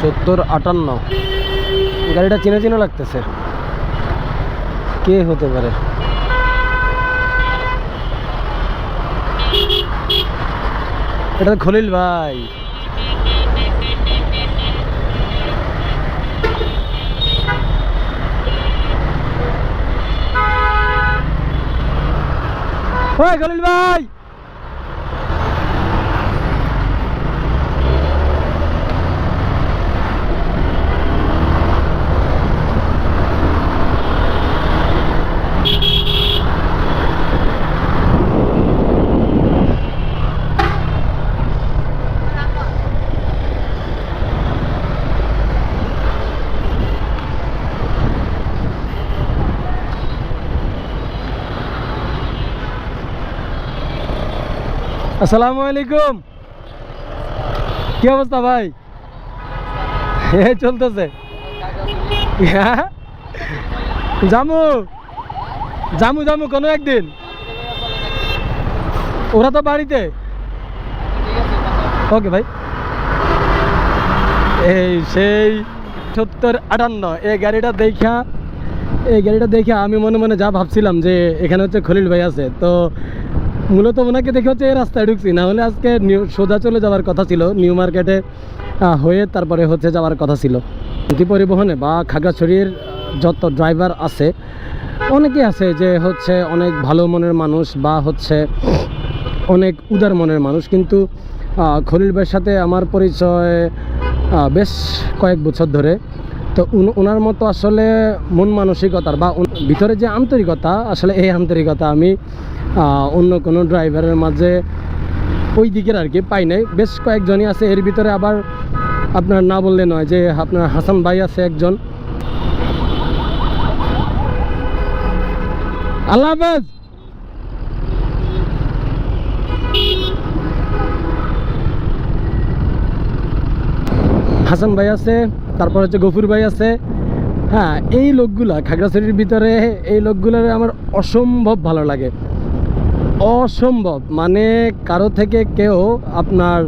7058 গাড়িটা চিনা চিনা লাগতেছে, কে হতে পারে? এটা খলিল ভাই। ওই খলিল ভাই, আসসালামু আলাইকুম। কি অবস্থা ভাই? এই চলতেছে। জামু জামু জামু কোনো একদিন, ওরা তো বাড়িতে। ওকে ভাই। এই সেই 7058 এই গাড়িটা দেখা আমি মনে মনে যা ভাবছিলাম যে এখানে হচ্ছে খলিল ভাই আছে, তো মূলত ওনাকে দেখে হচ্ছে এই রাস্তায় ঢুকছি, না হলে আজকে সোজা চলে যাওয়ার কথা ছিল নিউ মার্কেটে হয়ে, তারপরে হচ্ছে যাওয়ার কথা ছিল। কি পরিবহনে বা খাগড়াছড়ির যত ড্রাইভার আছে অনেকে আছে যে হচ্ছে অনেক ভালো মনের মানুষ বা হচ্ছে অনেক উদার মনের মানুষ, কিন্তু খলিল ভাইয়ের সাথে আমার পরিচয় বেশ কয়েক বছর ধরে। তো ওনার মতো আসলে মন মানসিকতার বা ভিতরে যে আন্তরিকতা, আসলে এই আন্তরিকতা আমি অন্য কোনো ড্রাইভারের মাঝে ওই দিকের আর কি পাই নাই। বেশ কয়েকজনই আছে, এর ভিতরে আবার আপনার না বললে নয় যে আপনার হাসান ভাই আছে একজন। আল্লাহ হাফেজ। হাসান ভাই আছে, তারপর হচ্ছে গফুর ভাই আছে। হ্যাঁ, এই লোকগুলা খাগড়াছড়ির ভিতরে, এই লোকগুলোর আমার অসম্ভব ভালো লাগে, অসম্ভব। মানে কারো থেকে কেউ আপনার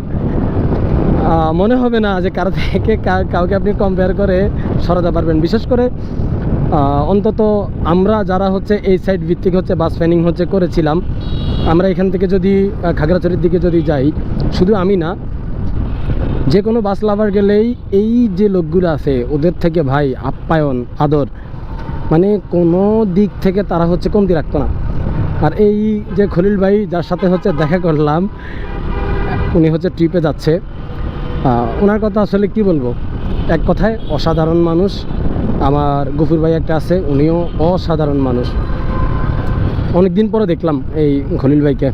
মনে হবে না যে কারো থেকে কাউকে আপনি কম্পেয়ার করে সরাতে পারবেন। বিশেষ করে অন্তত আমরা যারা হচ্ছে এই সাইড ভিত্তিক হচ্ছে বাস ফ্যানিং হচ্ছে করেছিলাম, আমরা এখান থেকে যদি খাগড়াছড়ির দিকে যদি যাই, শুধু আমি না, যে কোনো বাস লাভার গেলেই এই যে লোকগুলো আছে ওদের থেকে ভাই আপ্যায়ন আদর, মানে কোনো দিক থেকে তারা হচ্ছে কমতি রাখতো না। আর এই যে খলিল ভাই যার সাথে হচ্ছে দেখা করলাম, উনি হচ্ছে ট্রিপে যাচ্ছে, ওনার কথা আসলে কি বলবো, এক কথায় অসাধারণ মানুষ। আমার গফুর ভাই একটা আছে, উনিও অসাধারণ মানুষ। অনেক দিন পরে দেখলাম এই খলিল ভাইকে,